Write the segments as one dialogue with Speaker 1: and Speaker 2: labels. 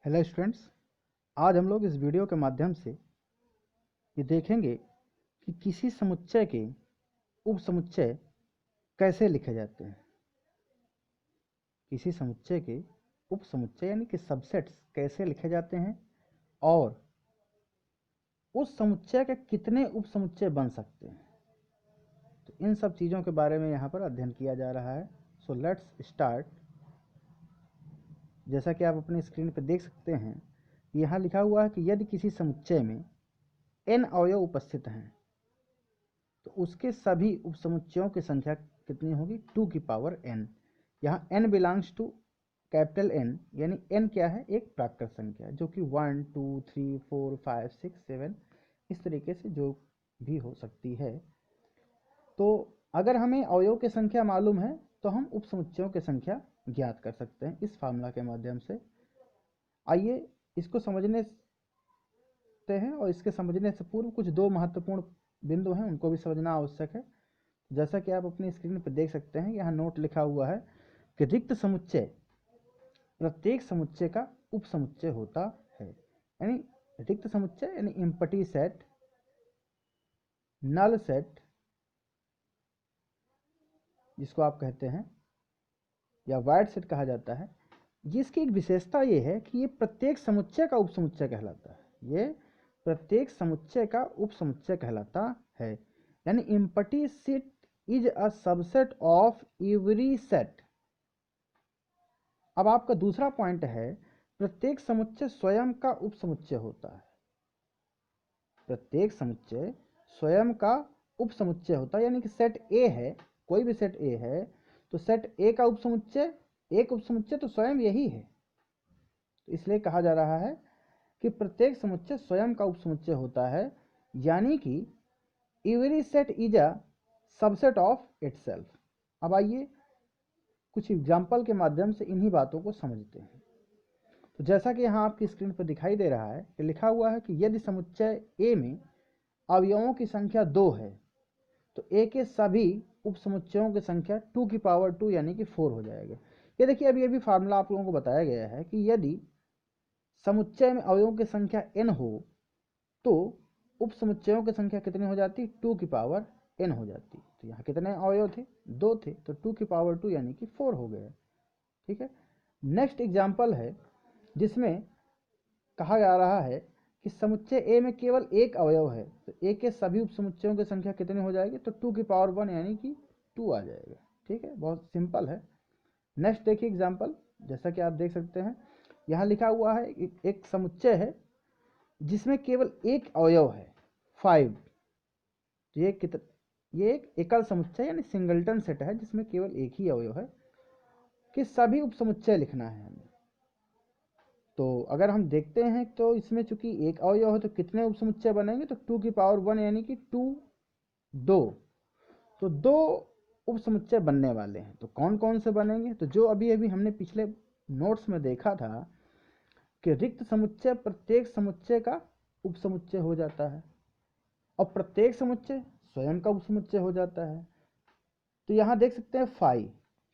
Speaker 1: Hello students, आज हम लोग इस वीडियो के माध्यम से ये देखेंगे कि किसी समुच्चय के उपसमुच्चय कैसे लिखे जाते हैं। किसी समुच्चय के उपसमुच्चय यानी कि सबसेट्स कैसे लिखे जाते हैं और उस समुच्चय के कितने उपसमुच्चय बन सकते हैं। तो इन सब चीज़ों के बारे में यहाँ पर अध्ययन किया जा रहा है। So let's start. जैसा कि आप अपनी स्क्रीन पर देख सकते हैं, यहाँ लिखा हुआ है कि यदि किसी समुच्चय में n अवयव उपस्थित हैं तो उसके सभी उपसमुच्चयों की संख्या कितनी होगी? 2 की पावर n। यहाँ n belongs to capital N, यानी n क्या है? एक प्राकृत संख्या जो कि 1 2 3 4 5 6 7 इस तरीके से जो भी हो सकती है। तो अगर हमें अवयव की संख्या मालूम है तो हम उपसमुच्चयों की संख्या ज्ञात कर सकते हैं इस फार्मूला के माध्यम से। आइए इसको समझने हैं और इसके समझने से पूर्व कुछ दो महत्वपूर्ण बिंदु हैं, उनको भी समझना आवश्यक है। जैसा कि आप अपनी स्क्रीन पर देख सकते हैं, यहाँ नोट लिखा हुआ है कि रिक्त समुच्चय प्रत्येक समुच्चय का उपसमुच्चय होता है। यानी रिक्त समुच्चय यानी एम्प्टी सेट, नल सेट जिसको आप कहते हैं, या वाइड सेट कहा जाता है, जिसकी एक विशेषता ये है कि ये प्रत्येक समुच्चय का उपसमुच्चय कहलाता है। ये प्रत्येक समुच्चय का उपसमुच्चय कहलाता है। यानी empty set is a subset of every set. अब आपका दूसरा पॉइंट है, प्रत्येक समुच्चय स्वयं का उपसमुच्चय होता है। प्रत्येक समुच्चय स्वयं का उपसमुच्चय होता है। यानी कि सेट ए है, कोई भी सेट ए है तो सेट ए का उपसमुच्चय एक उपसमुच्चय तो स्वयं यही है। तो इसलिए कहा जा रहा है कि प्रत्येक समुच्चय स्वयं का उपसमुच्चय होता है, यानी कि every set is a subset of itself. अब आइए कुछ एग्जाम्पल के माध्यम से इन्हीं बातों को समझते हैं। तो जैसा कि यहाँ आपकी स्क्रीन पर दिखाई दे रहा है कि लिखा हुआ है कि यदि समुच्चय ए में अवयवों की संख्या 2 है तो ए के सभी उपसमुच्चयों की संख्या 2 की पावर 2 यानी कि 4 हो जाएगा। ये देखिए, अभी अभी फार्मूला आप लोगों को बताया गया है कि यदि समुच्चय में अवयवों की संख्या n हो तो उपसमुच्चयों की संख्या कितनी हो जाती? 2 की पावर n हो जाती। तो यहाँ कितने अवयव थे? 2 थे, तो 2 की पावर 2 यानी कि 4 हो गया। ठीक है। नेक्स्ट एग्जाम्पल है जिसमें कहा जा रहा है कि समुच्चय ए में केवल एक अवयव है तो ए के सभी उपसमुच्चयों की संख्या कितनी हो जाएगी? तो 2 की पावर 1 यानी कि 2 आ जाएगा। ठीक है, बहुत सिंपल है। नेक्स्ट देखिए एग्जाम्पल, जैसा कि आप देख सकते हैं यहाँ लिखा हुआ है एक समुच्चय है जिसमें केवल एक अवयव है 5। तो ये एक एकल समुच्चय यानी सिंगल्टन सेट है जिसमें केवल एक ही अवयव है कि सभी उपसमुच्चय लिखना है हमें। तो अगर हम देखते हैं तो इसमें चूंकि एक अवयव है तो कितने उपसमुच्चय बनेंगे? तो 2 की पावर 1 यानी कि 2 2। तो 2 उपसमुच्चय बनने वाले हैं। तो कौन कौन से बनेंगे? तो जो अभी अभी हमने पिछले नोट्स में देखा था कि रिक्त समुच्चय प्रत्येक समुच्चय का उपसमुच्चय हो जाता है और प्रत्येक समुच्चय स्वयं का उपसमुच्चय हो जाता है। तो यहाँ देख सकते हैं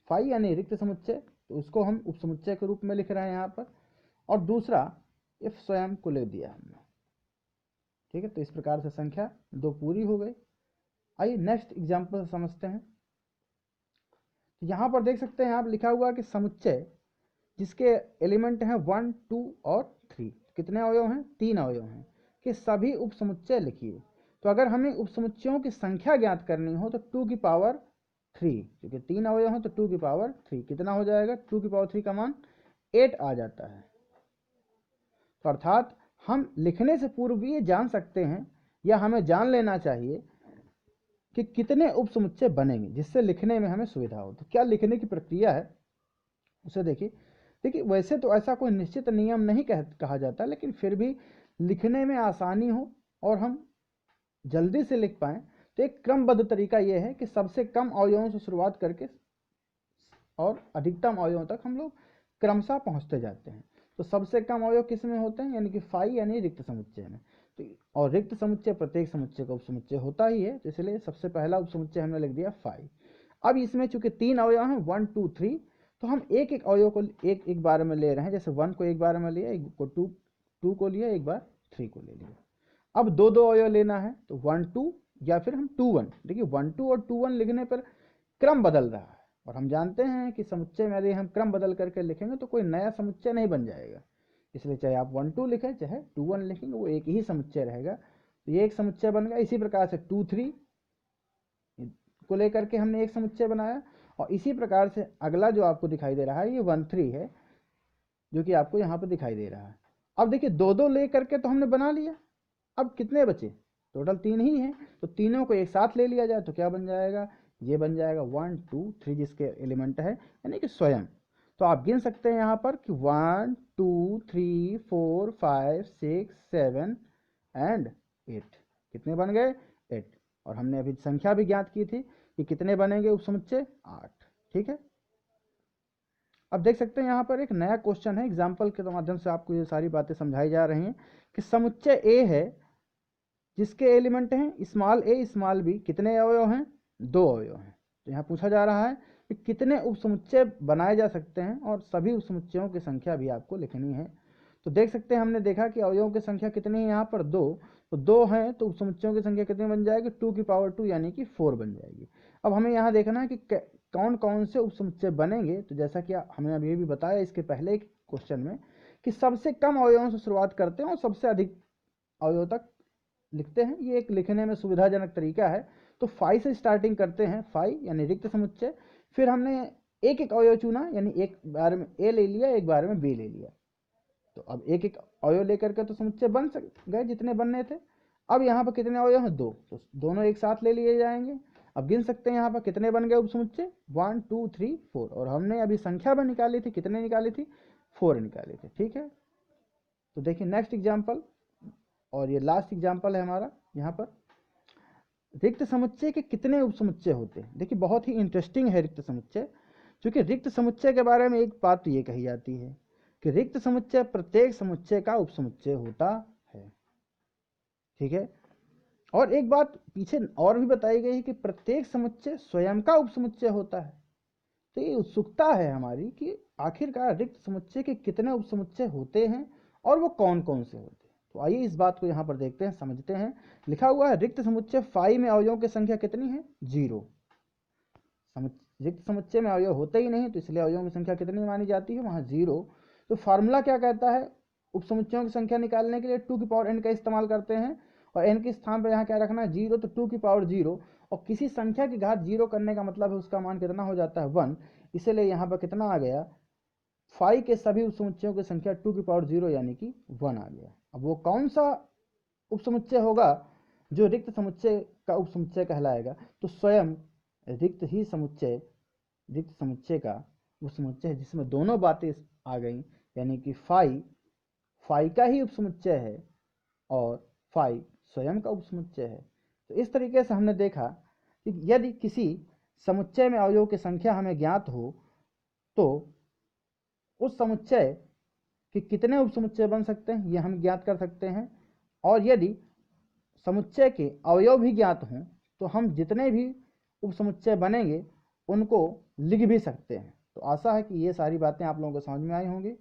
Speaker 1: फाई यानी रिक्त समुच्चय, तो उसको हम उपसमुच्चय के रूप में लिख रहे हैं यहाँ पर, और दूसरा इफ स्वयं को ले दिया हमने। ठीक है, तो इस प्रकार से संख्या 2 पूरी हो गई। आइए नेक्स्ट एग्जाम्पल समझते हैं। तो यहाँ पर देख सकते हैं आप लिखा हुआ कि समुच्चय जिसके एलिमेंट हैं 1 2 और 3, कितने अवयव हैं? 3 अवयव हैं कि सभी उपसमुच्चय लिखिए। तो अगर हमें उपसमुच्चयों की संख्या ज्ञात करनी हो तो 2 की पावर 3, क्योंकि 3 अवयव हैं तो 2 की पावर 3 कितना हो जाएगा? 2 की पावर 3 का मान 8 आ जाता है। तो अर्थात हम लिखने से पूर्व भी ये जान सकते हैं या हमें जान लेना चाहिए कि कितने उपसमुच्चय बनेंगे जिससे लिखने में हमें सुविधा हो। तो क्या लिखने की प्रक्रिया है उसे देखिए वैसे तो ऐसा कोई निश्चित नियम नहीं कहा जाता, लेकिन फिर भी लिखने में आसानी हो और हम जल्दी से लिख पाएँ तो एक क्रमबद्ध तरीका यह है कि सबसे कम अवयवों से शुरुआत करके और अधिकतम अवयवों तक हम लोग क्रमशः पहुंचते जाते हैं। तो सबसे कम अवयव किस में होते हैं? यानी कि फाई यानी रिक्त समुच्चय में। तो और रिक्त समुच्चय प्रत्येक समुच्चय का उपसमुच्चय होता ही है, तो इसलिए सबसे पहला उपसमुच्चय हमने लिख दिया फाई। अब इसमें चूंकि 3 अवयव हैं 1 2 3, तो हम एक एक अवयव को एक एक बार में ले रहे हैं। जैसे 1 को एक बार में लिया, एक को 2 को लिया, एक बार 3 को ले लिया। अब दो दो अवयव लेना है तो 1 2 या फिर हम 2 1। देखिए 1 2 और 2 1 लिखने पर क्रम बदल रहा है, और हम जानते हैं कि समुच्चय में यदि हम क्रम बदल करके लिखेंगे तो कोई नया समुच्चय नहीं बन जाएगा। इसलिए चाहे आप 1 2 लिखें चाहे 2 1 लिखेंगे, वो एक ही समुच्चय रहेगा। तो ये एक समुच्चय बन गया। इसी प्रकार से 2 3 को लेकर के हमने एक समुच्चय बनाया, और इसी प्रकार से अगला जो आपको दिखाई दे रहा है ये 1 3 है, जो कि आपको यहाँ पर दिखाई दे रहा है। अब देखिए दो दो ले करके तो हमने बना लिया। अब कितने बचे? टोटल 3 ही हैं, तो तीनों को एक साथ ले लिया जाए तो क्या बन जाएगा? ये बन जाएगा 1 2 3, जिसके एलिमेंट है यानी कि स्वयं। तो आप गिन सकते हैं यहाँ पर कि 1 2 3 4 5 6 7 एंड 8। कितने बन गए? 8। और हमने अभी संख्या भी ज्ञात की थी कि कितने बनेंगे उपसमुच्चय? 8। ठीक है। अब देख सकते हैं यहाँ पर एक नया क्वेश्चन है, एग्जाम्पल के माध्यम से आपको ये सारी बातें समझाई जा रही हैं कि समुच्चय ए है जिसके एलिमेंट हैं स्मॉल ए स्मॉल बी। कितने अवयव हैं? 2 अवयव हैं। तो यहाँ पूछा जा रहा है कि कितने उपसमुच्चय बनाए जा सकते हैं, और सभी उपसमुच्चयों की संख्या भी आपको लिखनी है। तो देख सकते हैं हमने देखा कि अवयवों की संख्या कितनी है यहाँ पर? 2। तो 2 हैं तो उपसमुच्चयों की संख्या कितनी बन जाएगी? 2 की पावर 2 यानी कि 4 बन जाएगी। अब हमें यहाँ देखना है कि कौन कौन से उपसमुच्चय बनेंगे। तो जैसा कि हमने अभी भी बताया इसके पहले एक क्वेश्चन में कि सबसे कम अवयवों से शुरुआत करते हैं और सबसे अधिक अवयव तक लिखते हैं। ये एक लिखने में सुविधाजनक तरीका है। तो 5 से स्टार्टिंग करते हैं, 5 यानी रिक्त समुच्चय। फिर हमने एक एक अवयव चुना, यानी एक बार में ए ले लिया, एक बार में बी ले लिया। तो अब एक एक अवयव लेकर के तो समुच्चय बन गए जितने बनने थे। अब यहाँ पर कितने अवयव हैं? 2। तो दोनों एक साथ ले लिए जाएंगे। अब गिन सकते हैं यहाँ पर कितने बन गए उपसमुच्चय? 1 2 3 4। और हमने अभी संख्या में निकाली थी, कितने निकाली थी? 4 निकाली थी। ठीक है। तो देखिए नेक्स्ट एग्जाम्पल, और ये लास्ट एग्जाम्पल है हमारा। यहाँ पर रिक्त समुच्चय के कितने उपसमुच्चय होते हैं? देखिए बहुत ही इंटरेस्टिंग है रिक्त समुच्चय, क्योंकि रिक्त समुच्चय के बारे में एक बात तो ये कही जाती है कि रिक्त समुच्चय प्रत्येक समुच्चय का उपसमुच्चय होता है। ठीक है। और एक बात पीछे और भी बताई गई है कि प्रत्येक समुच्चय स्वयं का उपसमुच्चय होता है। तो ये उत्सुकता है हमारी कि आखिरकार रिक्त समुच्चय के कितने उपसमुच्चय होते हैं और वो कौन कौन से होते हैं। तो आइए इस बात को यहाँ पर देखते हैं, समझते हैं। लिखा हुआ है रिक्त समुच्चय 5 में अवयवों की संख्या कितनी है? 0। रिक्त समुच्चय में अवयव होते ही नहीं, तो इसलिए अवयवों की संख्या कितनी मानी जाती है? वहाँ 0। तो फार्मूला क्या कहता है? उपसमुच्चयों की संख्या निकालने के लिए 2 की पावर n का इस्तेमाल करते हैं, और n के स्थान पर यहाँ क्या रखना है? 0। तो 2 की पावर 0, और किसी संख्या की घात 0 करने का मतलब है उसका मान कितना हो जाता है? 1। इसलिए यहाँ पर कितना आ गया? 5 के सभी उपसमुच्चयों की संख्या 2 की पावर 0 यानी कि 1 आ गया। अब वो कौन सा उपसमुच्चय होगा जो रिक्त समुच्चय का उपसमुच्चय कहलाएगा? तो स्वयं रिक्त ही समुच्चय रिक्त समुच्चय का उपसमुच्चय है, जिसमें दोनों बातें आ गई, यानी कि 5 का ही उपसमुच्चय है और 5 स्वयं का उपसमुच्चय है। तो इस तरीके से हमने देखा कि यदि किसी समुच्चय में अवयवों की संख्या हमें ज्ञात हो तो उस समुच्चय के कितने उपसमुच्चय बन सकते हैं ये हम ज्ञात कर सकते हैं। और यदि समुच्चय के अवयव भी ज्ञात हों तो हम जितने भी उपसमुच्चय बनेंगे उनको लिख भी सकते हैं। तो आशा है कि ये सारी बातें आप लोगों को समझ में आई होंगी।